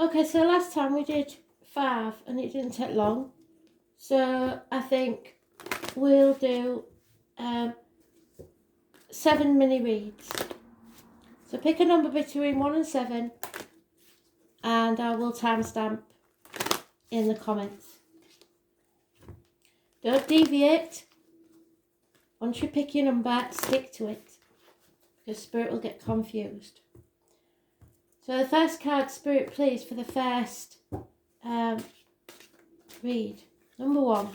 Okay, so last time we did 5 and it didn't take long. So I think we'll do 7 mini reads. So pick a number between 1 and 7 and I will timestamp in the comments. Don't deviate. Once you pick your number, stick to it, because Spirit will get confused. So the first card, Spirit, please, for the first read. Number 1.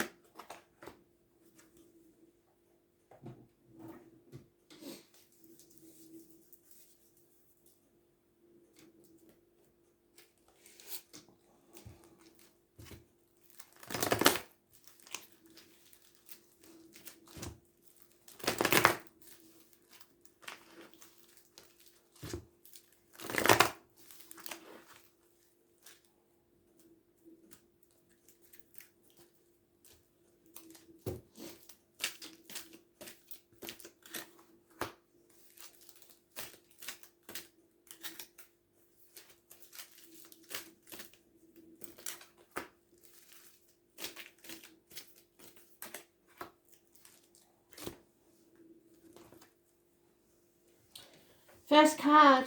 First card.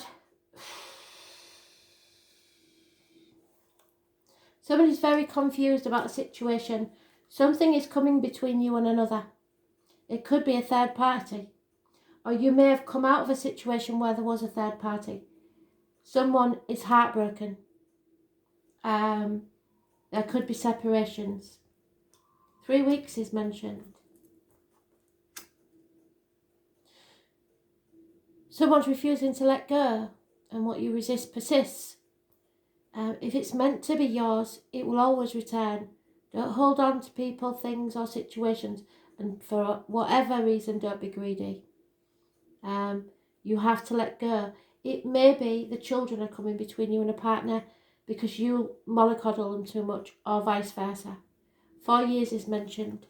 Somebody's very confused about the situation. Something is coming between you and another. It could be a third party. Or you may have come out of a situation where there was a third party. Someone is heartbroken. There could be separations. 3 weeks is mentioned. Someone's refusing to let go, and what you resist persists. If it's meant to be yours, it will always return. Don't hold on to people, things, or situations, and for whatever reason, don't be greedy. You have to let go. It may be the children are coming between you and a partner because you mollycoddle them too much, or vice versa. 4 years is mentioned.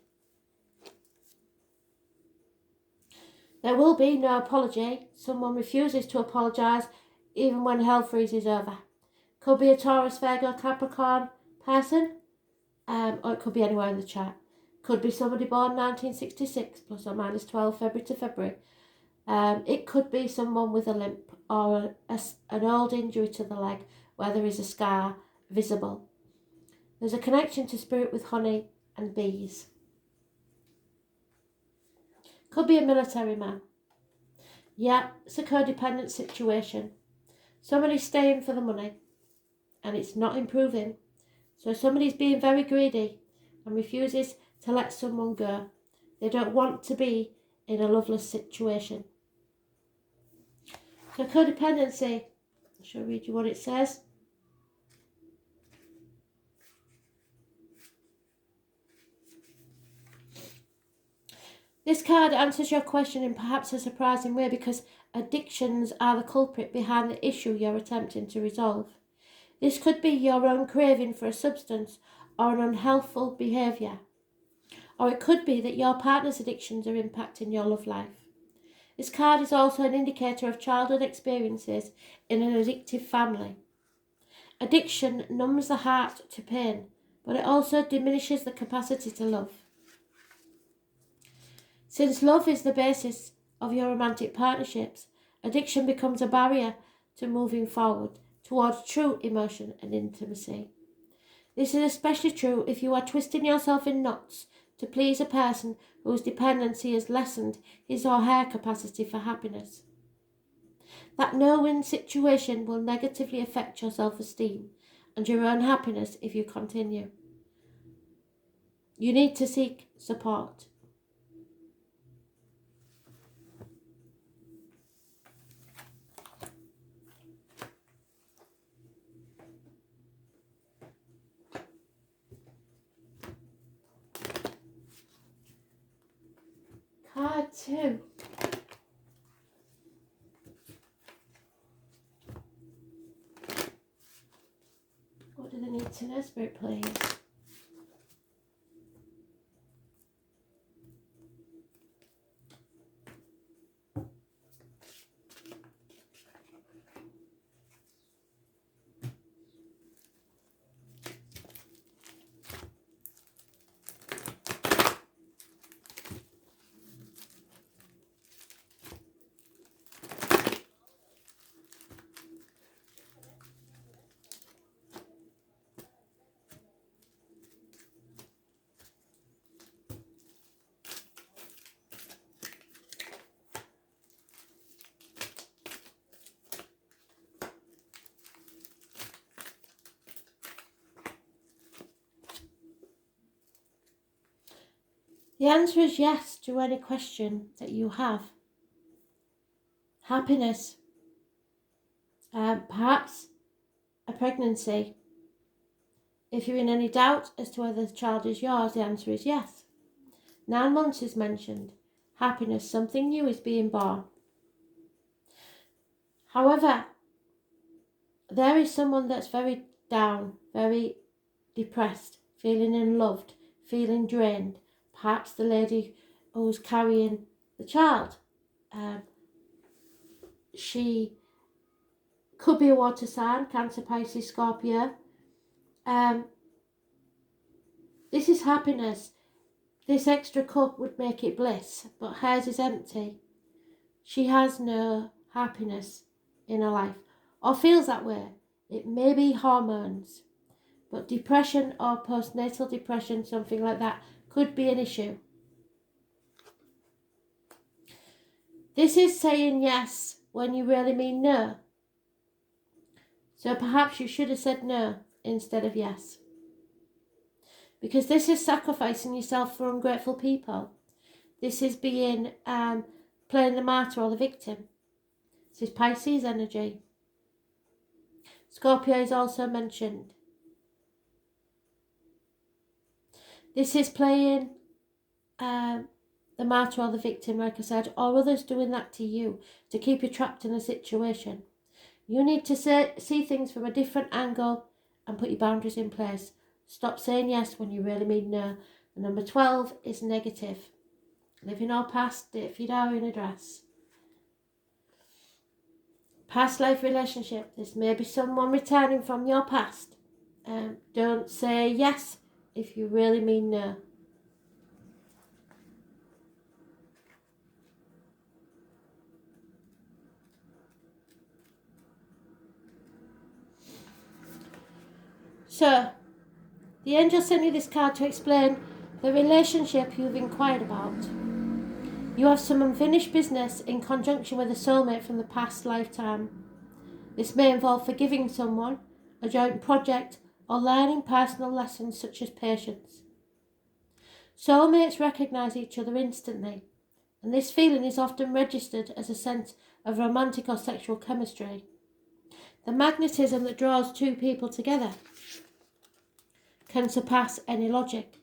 There will be no apology. Someone refuses to apologise even when hell freezes over. Could be a Taurus, Virgo, Capricorn person, or it could be anywhere in the chart. Could be somebody born 1966 plus or minus 12 February to February. It could be someone with a limp or an old injury to the leg where there is a scar visible. There's a connection to Spirit with honey and bees. Could be a military man. Yeah, it's a codependent situation. Somebody's staying for the money and it's not improving. So somebody's being very greedy and refuses to let someone go. They don't want to be in a loveless situation. So codependency, I shall read you what it says. This card answers your question in perhaps a surprising way because addictions are the culprit behind the issue you're attempting to resolve. This could be your own craving for a substance or an unhealthful behaviour. Or it could be that your partner's addictions are impacting your love life. This card is also an indicator of childhood experiences in an addictive family. Addiction numbs the heart to pain, but it also diminishes the capacity to love. Since love is the basis of your romantic partnerships, addiction becomes a barrier to moving forward towards true emotion and intimacy. This is especially true if you are twisting yourself in knots to please a person whose dependency has lessened his or her capacity for happiness. That no-win situation will negatively affect your self-esteem and your own happiness if you continue. You need to seek support. Card 2. What do they need to know, Spirit, please? The answer is yes to any question that you have. Happiness, perhaps a pregnancy. If you're in any doubt as to whether the child is yours, the answer is yes. 9 months is mentioned. Happiness, something new is being born. However, there is someone that's very down, very depressed, feeling unloved, feeling drained. Perhaps the lady who's carrying the child. She could be a water sign, Cancer, Pisces, Scorpio. This is happiness. This extra cup would make it bliss, but hers is empty. She has no happiness in her life, or feels that way. It may be hormones, but depression or postnatal depression, something like that, could be an issue. This is saying yes when you really mean no. So perhaps you should have said no instead of yes. Because this is sacrificing yourself for ungrateful people. This is being playing the martyr or the victim. This is Pisces energy. Scorpio is also mentioned. This is playing the martyr or the victim, like I said, or others doing that to you to keep you trapped in a situation. You need to see things from a different angle and put your boundaries in place. Stop saying yes when you really mean no. And number 12 is negative. Living or past, date for your dowry and address. Past life relationship. This may be someone returning from your past. Don't say yes if you really mean no. So, the angel sent you this card to explain the relationship you've inquired about. You have some unfinished business in conjunction with a soulmate from the past lifetime. This may involve forgiving someone, a joint project, or learning personal lessons such as patience. Soulmates recognise each other instantly, and this feeling is often registered as a sense of romantic or sexual chemistry. The magnetism that draws two people together can surpass any logic,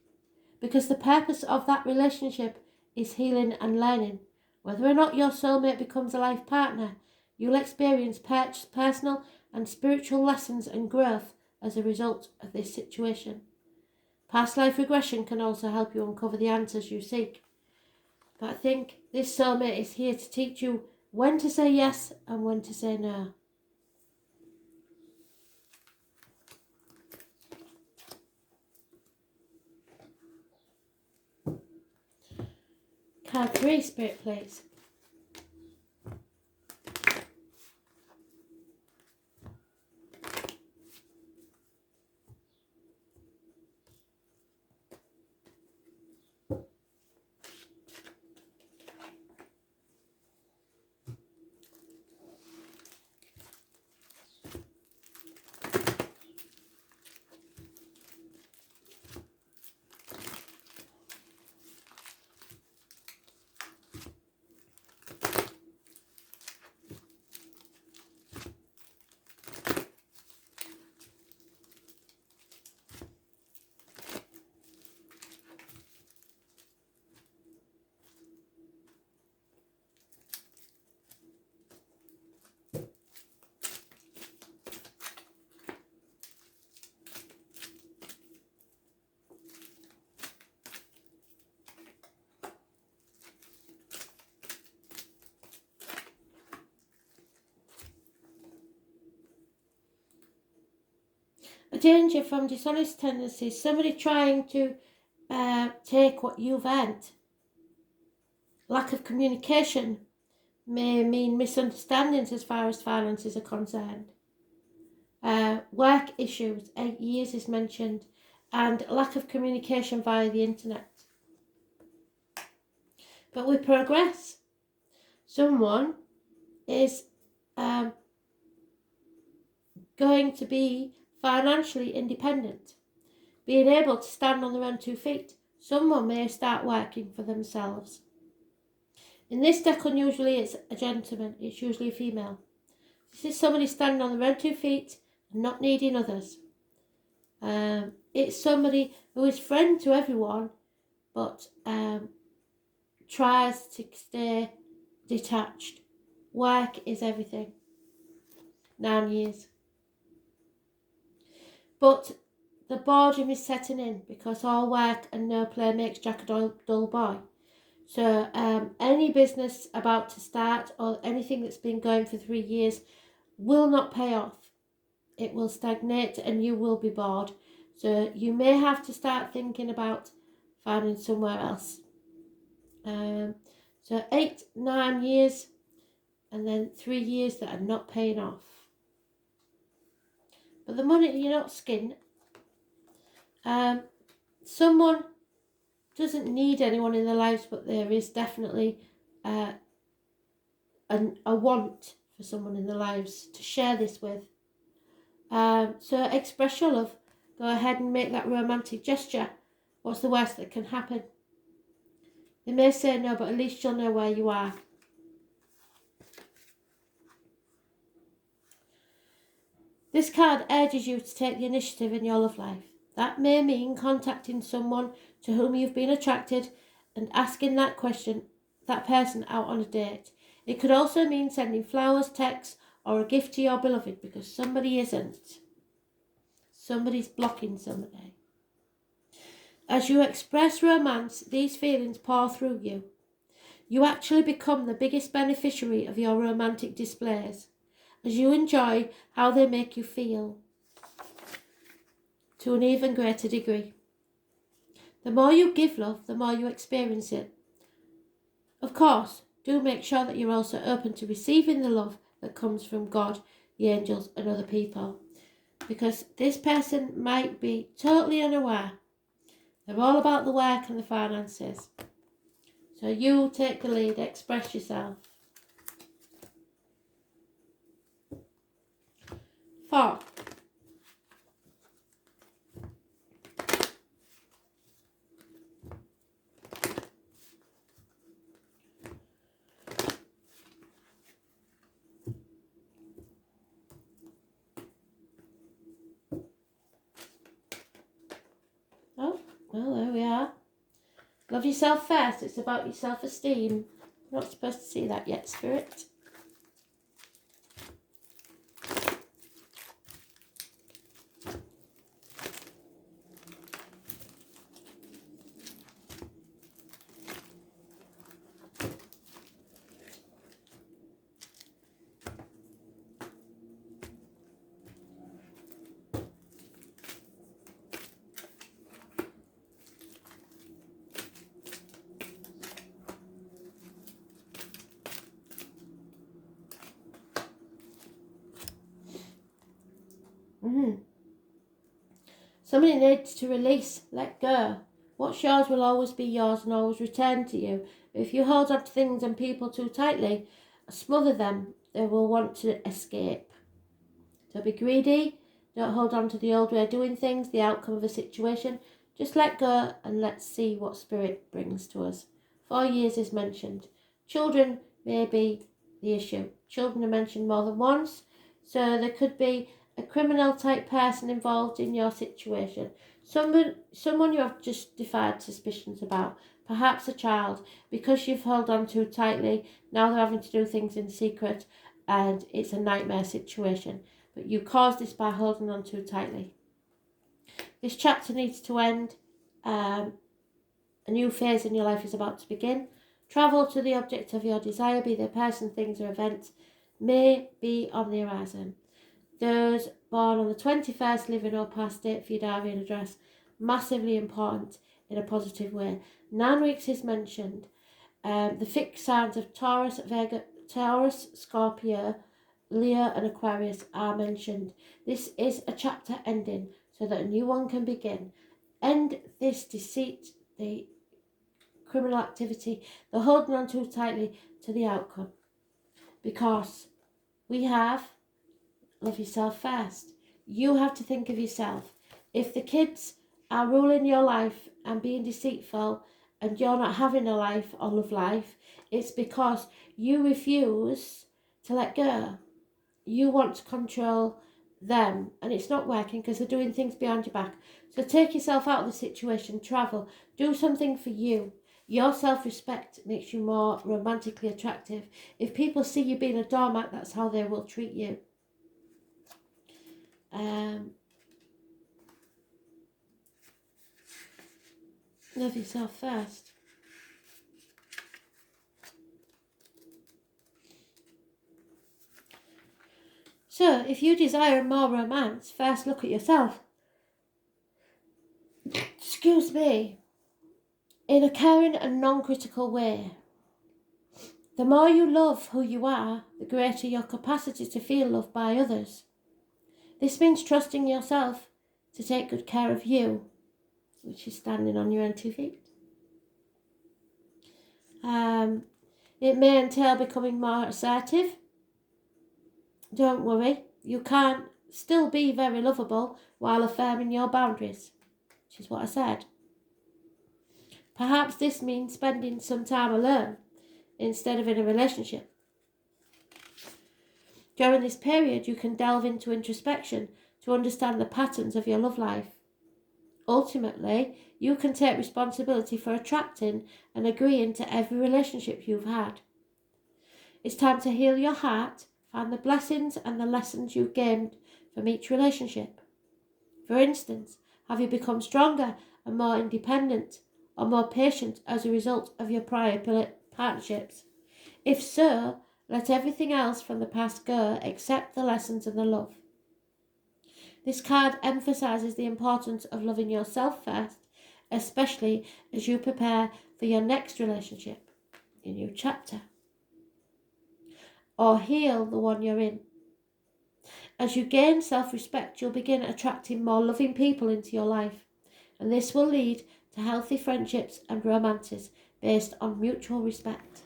because the purpose of that relationship is healing and learning. Whether or not your soulmate becomes a life partner, you'll experience personal and spiritual lessons and growth as a result of this situation. Past life regression can also help you uncover the answers you seek. But I think this soulmate is here to teach you when to say yes and when to say no. Card 3, Spirit, please. A danger from dishonest tendencies, somebody trying to take what you've earned. Lack of communication may mean misunderstandings as far as finances are concerned. Work issues, 8 years is mentioned, and lack of communication via the internet. But we progress. Someone is going to be financially independent, being able to stand on their own 2 feet. Someone may start working for themselves. In this deck, unusually, it's a gentleman. It's usually a female. This is somebody standing on their own 2 feet and not needing others. It's somebody who is friend to everyone, but tries to stay detached. Work is everything. 9 years. But the boredom is setting in because all work and no play makes Jack a dull boy. So any business about to start or anything that's been going for 3 years will not pay off. It will stagnate and you will be bored. So you may have to start thinking about finding somewhere else. So 8, 9 years and then 3 years that are not paying off. But the money, you're not skinned. Someone doesn't need anyone in their lives, but there is definitely a want for someone in their lives to share this with. So express your love. Go ahead and make that romantic gesture. What's the worst that can happen? They may say no, but at least you'll know where you are. This card urges you to take the initiative in your love life. That may mean contacting someone to whom you've been attracted and asking that person out on a date. It could also mean sending flowers, texts, or a gift to your beloved because somebody isn't. Somebody's blocking somebody. As you express romance, these feelings pour through you. You actually become the biggest beneficiary of your romantic displays, as you enjoy how they make you feel to an even greater degree. The more you give love, the more you experience it. Of course, do make sure that you're also open to receiving the love that comes from God, the angels, and other people, because this person might be totally unaware. They're all about the work and the finances. So you take the lead, express yourself. 4. Oh, well, there we are. Love yourself first. It's about your self-esteem. You're not supposed to see that yet, Spirit. Somebody needs to release, let go. What's yours will always be yours and always return to you. But if you hold on to things and people too tightly, smother them, they will want to escape. Don't be greedy. Don't hold on to the old way of doing things, the outcome of a situation. Just let go and let's see what Spirit brings to us. 4 years is mentioned. Children may be the issue. Children are mentioned more than once. So there could be a criminal type person involved in your situation. Someone you have justified suspicions about. Perhaps a child. Because you've held on too tightly, now they're having to do things in secret and it's a nightmare situation. But you caused this by holding on too tightly. This chapter needs to end. A new phase in your life is about to begin. Travel to the object of your desire, be they person, things or events, may be on the horizon. Those born on the 21st, living or past date for your diary and address, massively important in a positive way. 9 weeks is mentioned. The fixed signs of Taurus, Scorpio, Leo and Aquarius are mentioned. This is a chapter ending so that a new one can begin. End this deceit, the criminal activity, the holding on too tightly to the outcome. Because we have love yourself first. You have to think of yourself. If the kids are ruling your life and being deceitful, and you're not having a life or love life, it's because you refuse to let go. You want to control them, and it's not working because they're doing things behind your back. So take yourself out of the situation, travel, do something for you. Your self-respect makes you more romantically attractive. If people see you being a doormat, that's how they will treat you. Love yourself first. So, if you desire more romance, first look at yourself. Excuse me. In a caring and non-critical way. The more you love who you are, the greater your capacity to feel loved by others. This means trusting yourself to take good care of you, which is standing on your own 2 feet. It may entail becoming more assertive. Don't worry, you can still be very lovable while affirming your boundaries, which is what I said. Perhaps this means spending some time alone instead of in a relationship. During this period, you can delve into introspection to understand the patterns of your love life. Ultimately, you can take responsibility for attracting and agreeing to every relationship you've had. It's time to heal your heart, find the blessings and the lessons you've gained from each relationship. For instance, have you become stronger and more independent or more patient as a result of your prior partnerships? If so, let everything else from the past go except the lessons and the love. This card emphasizes the importance of loving yourself first, especially as you prepare for your next relationship, your new chapter, or heal the one you're in. As you gain self-respect, you'll begin attracting more loving people into your life, and this will lead to healthy friendships and romances based on mutual respect.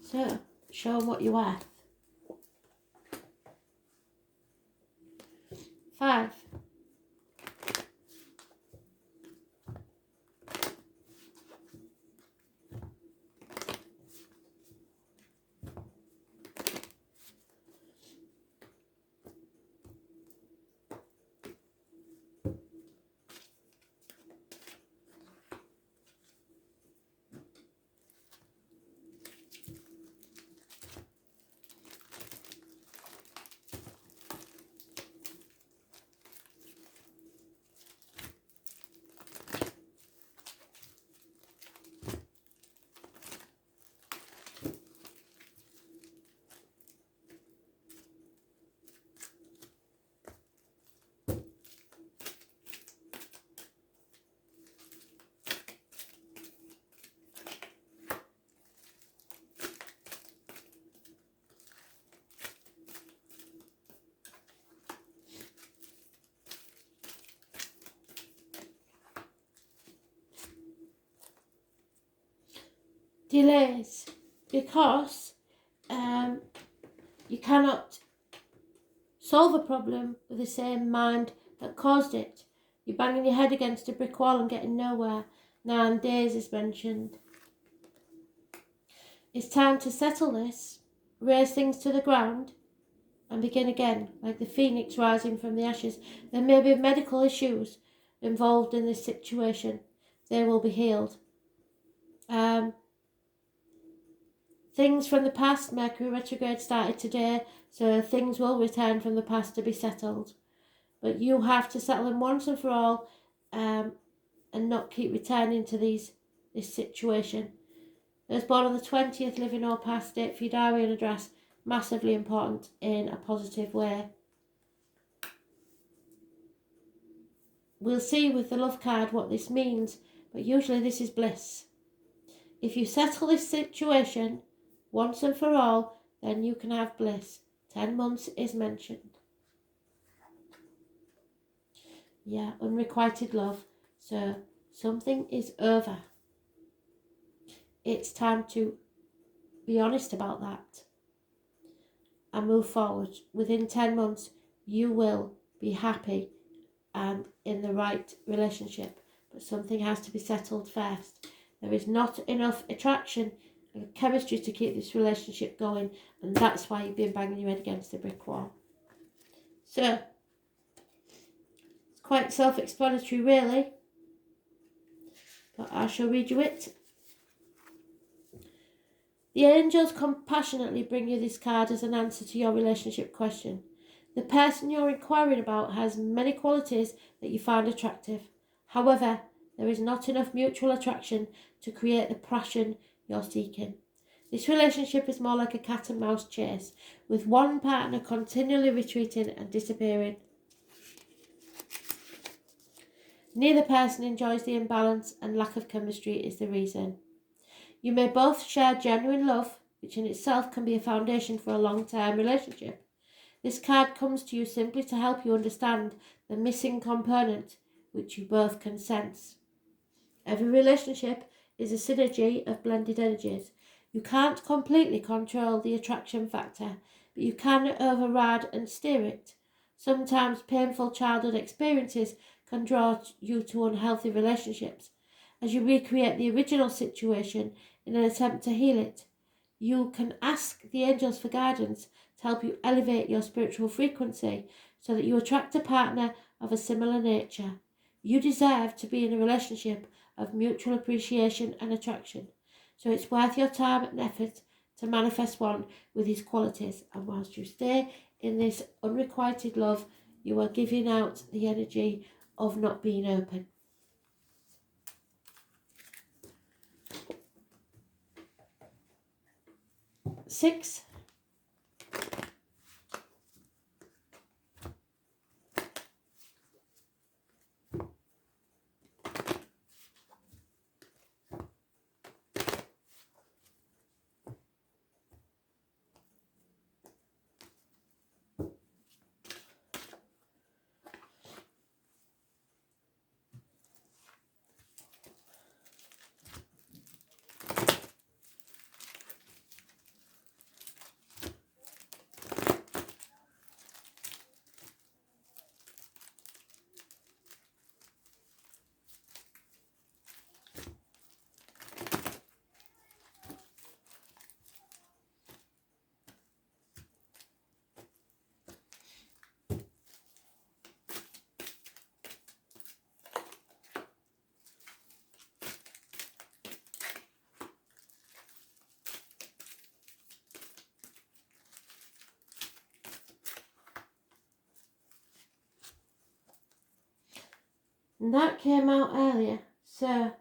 So, show them what you're worth. 5. Delays, because you cannot solve a problem with the same mind that caused it. You're banging your head against a brick wall and getting nowhere. 9 days is mentioned. It's time to settle this, raise things to the ground, and begin again, like the phoenix rising from the ashes. There may be medical issues involved in this situation. They will be healed. Things from the past, Mercury retrograde started today, so things will return from the past to be settled. But you have to settle them once and for all, and not keep returning to this situation. Those born on the 20th, living or past date for your diary and address, massively important in a positive way. We'll see with the love card what this means, but usually this is bliss. If you settle this situation once and for all, then you can have bliss. 10 months is mentioned. Yeah, unrequited love. So something is over. It's time to be honest about that and move forward. Within 10 months, you will be happy and in the right relationship, but something has to be settled first. There is not enough attraction and chemistry to keep this relationship going, and that's why you've been banging your head against the brick wall. So, it's quite self-explanatory really, but I shall read you it. The angels compassionately bring you this card as an answer to your relationship question. The person you're inquiring about has many qualities that you find attractive. However, there is not enough mutual attraction to create the passion you're seeking. This relationship is more like a cat and mouse chase, with one partner continually retreating and disappearing. Neither person enjoys the imbalance, and lack of chemistry is the reason. You may both share genuine love, which in itself can be a foundation for a long-term relationship. This card comes to you simply to help you understand the missing component, which you both can sense. Every relationship is a synergy of blended energies. You can't completely control the attraction factor, but you can override and steer it. Sometimes painful childhood experiences can draw you to unhealthy relationships. As you recreate the original situation in an attempt to heal it, you can ask the angels for guidance to help you elevate your spiritual frequency so that you attract a partner of a similar nature. You deserve to be in a relationship of mutual appreciation and attraction, so it's worth your time and effort to manifest one with these qualities. And whilst you stay in this unrequited love, you are giving out the energy of not being open. Six. And that came out earlier. So,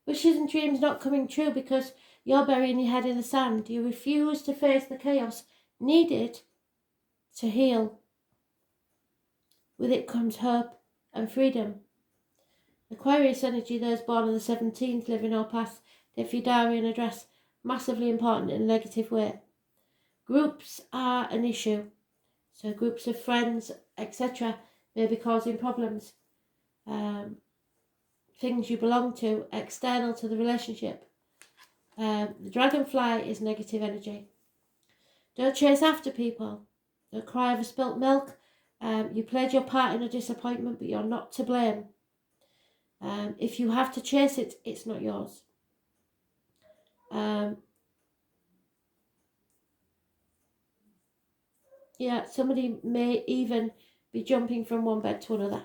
wishes and dreams not coming true because you're burying your head in the sand. You refuse to face the chaos needed to heal. With it comes hope and freedom. Aquarius energy, those born on the 17th, living or past, if your diary and address, massively important in a negative way. Groups are an issue. So groups of friends, etc. may be causing problems. Things you belong to, external to the relationship. The dragonfly is negative energy. Don't chase after people. Don't cry over spilt milk. You played your part in a disappointment, but you're not to blame. If you have to chase it, it's not yours. Yeah, somebody may even be jumping from one bed to another.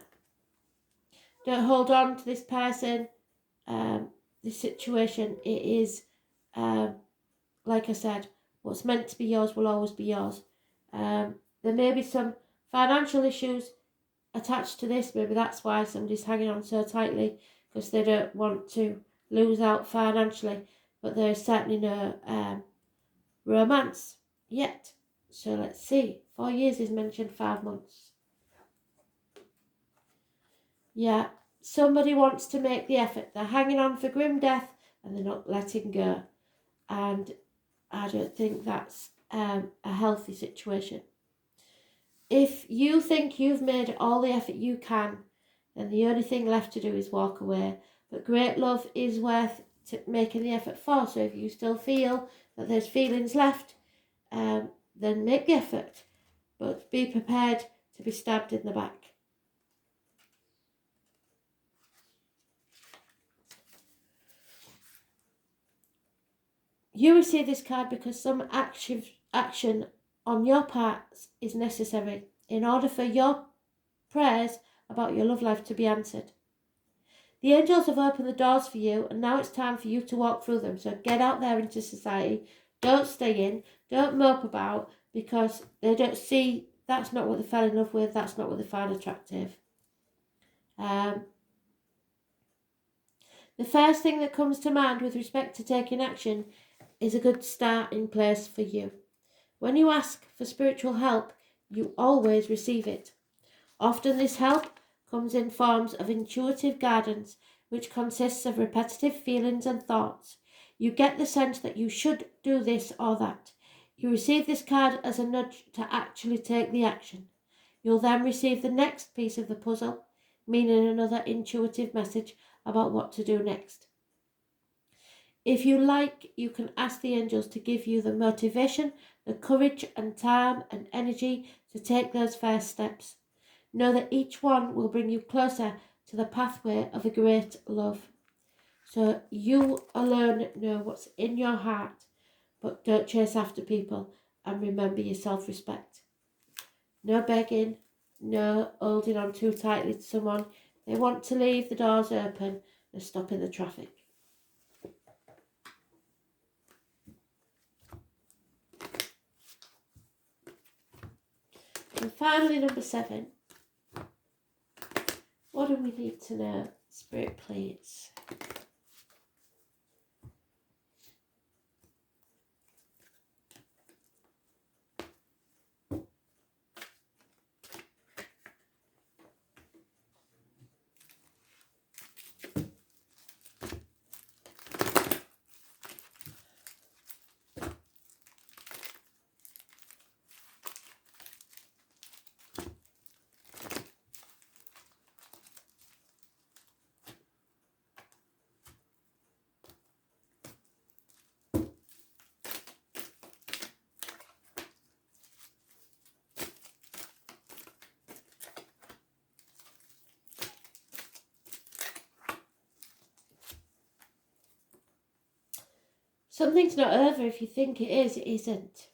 Don't hold on to this person, this situation. It is, like I said, what's meant to be yours will always be yours. There may be some financial issues attached to this. Maybe that's why somebody's hanging on so tightly, because they don't want to lose out financially. But there is certainly no romance yet. So let's see. 4 years is mentioned, 5 months. Yeah, somebody wants to make the effort. They're hanging on for grim death and they're not letting go. And I don't think that's a healthy situation. If you think you've made all the effort you can, then the only thing left to do is walk away. But great love is worth making the effort for. So if you still feel that there's feelings left, then make the effort. But be prepared to be stabbed in the back. You receive this card because some action on your part is necessary in order for your prayers about your love life to be answered. The angels have opened the doors for you, and now it's time for you to walk through them. So get out there into society. Don't stay in. Don't mope about, because they don't see that's not what they fell in love with. That's not what they find attractive. The first thing that comes to mind with respect to taking action is a good starting place for you. When you ask for spiritual help, you always receive it. Often this help comes in forms of intuitive guidance, which consists of repetitive feelings and thoughts. You get the sense that you should do this or that. You receive this card as a nudge to actually take the action. You'll then receive the next piece of the puzzle, meaning another intuitive message about what to do next. If you like, you can ask the angels to give you the motivation, the courage and time and energy to take those first steps. Know that each one will bring you closer to the pathway of a great love. So you alone know what's in your heart, but don't chase after people, and remember your self-respect. No begging, no holding on too tightly to someone. They want to leave, the doors open, and stopping the traffic. And finally, number 7. What do we need to know? Spirit, please. Something's not over if you think it is, it isn't.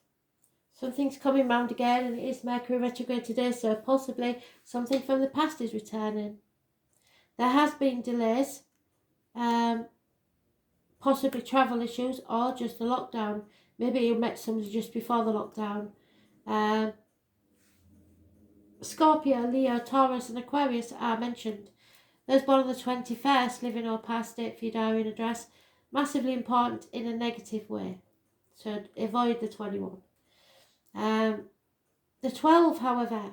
Something's coming round again, and it is Mercury retrograde today, so possibly something from the past is returning. There has been delays, possibly travel issues, or just the lockdown. Maybe you met somebody just before the lockdown. Scorpio, Leo, Taurus and Aquarius are mentioned. Those born on the 21st, living or past date for your diary and address, massively important in a negative way. So avoid the 21. The 12, however,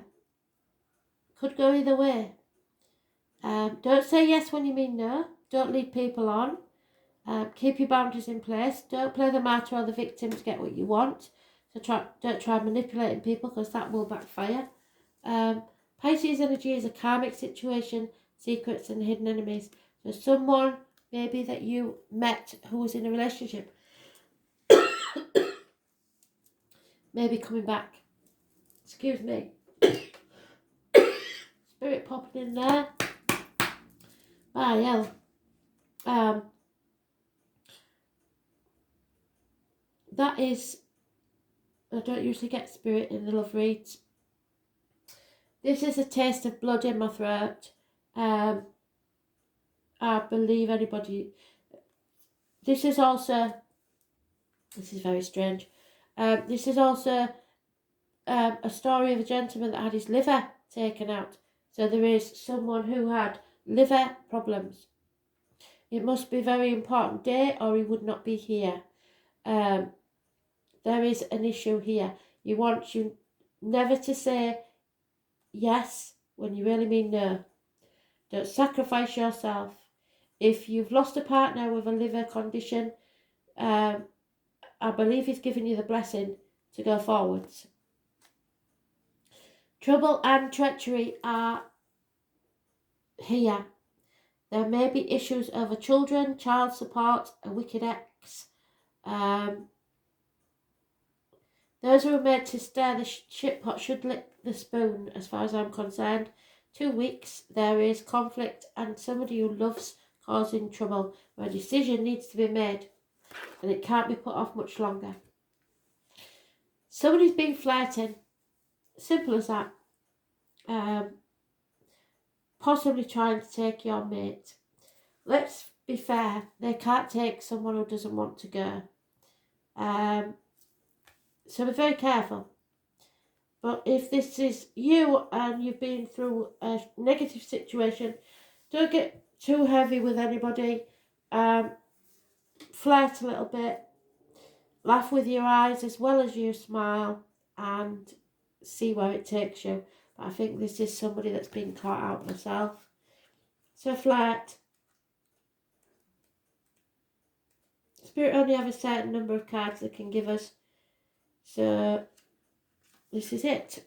could go either way. Don't say yes when you mean no. Don't lead people on. Keep your boundaries in place. Don't play the martyr or the victim to get what you want. So don't try manipulating people, because that will backfire. Pisces energy is a karmic situation, secrets and hidden enemies. So someone maybe that you met who was in a relationship maybe coming back. Excuse me. Spirit popping in there. Ah, yeah. That is, I don't usually get spirit in the love reads. This is a taste of blood in my throat. I believe anybody. This is very strange. This is also a story of a gentleman that had his liver taken out. So there is someone who had liver problems. It must be a very important day, or he would not be here. There is an issue here. He wants you never to say yes when you really mean no. Don't sacrifice yourself. If you've lost a partner with a liver condition, I believe he's giving you the blessing to go forwards. Trouble and treachery are here. There may be issues over children, child support, a wicked ex. Those who are made to stir the shit pot should lick the spoon, as far as I'm concerned. 2 weeks, there is conflict and somebody who loves causing trouble, where a decision needs to be made. and it can't be put off much longer. Somebody's been flirting. Simple as that. Possibly trying to take your mate. Let's be fair, they can't take someone who doesn't want to go. So be very careful. But if this is you and you've been through a negative situation, don't get too heavy with anybody. Flirt a little bit. Laugh with your eyes as well as your smile, and see where it takes you. But I think this is somebody that's been caught out myself. So flirt. Spirit only have a certain number of cards they can give us. So this is it.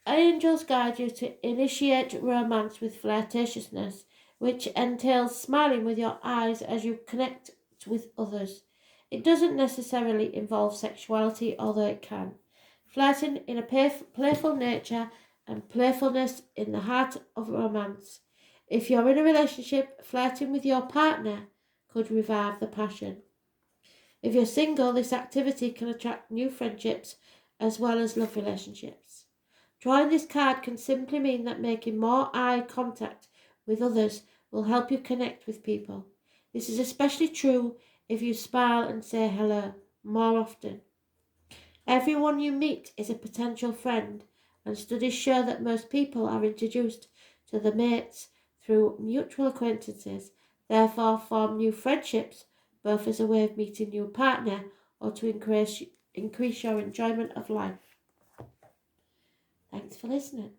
Angels guide you to initiate romance with flirtatiousness, which entails smiling with your eyes as you connect with others. It doesn't necessarily involve sexuality, although it can. Flirting in a playful nature and playfulness in the heart of romance. If you're in a relationship, flirting with your partner could revive the passion. If you're single, this activity can attract new friendships as well as love relationships. Drawing this card can simply mean that making more eye contact with others will help you connect with people. This is especially true if you smile and say hello more often. Everyone you meet is a potential friend, and studies show that most people are introduced to their mates through mutual acquaintances, therefore form new friendships, both as a way of meeting a new partner or to increase your enjoyment of life. Thanks for listening.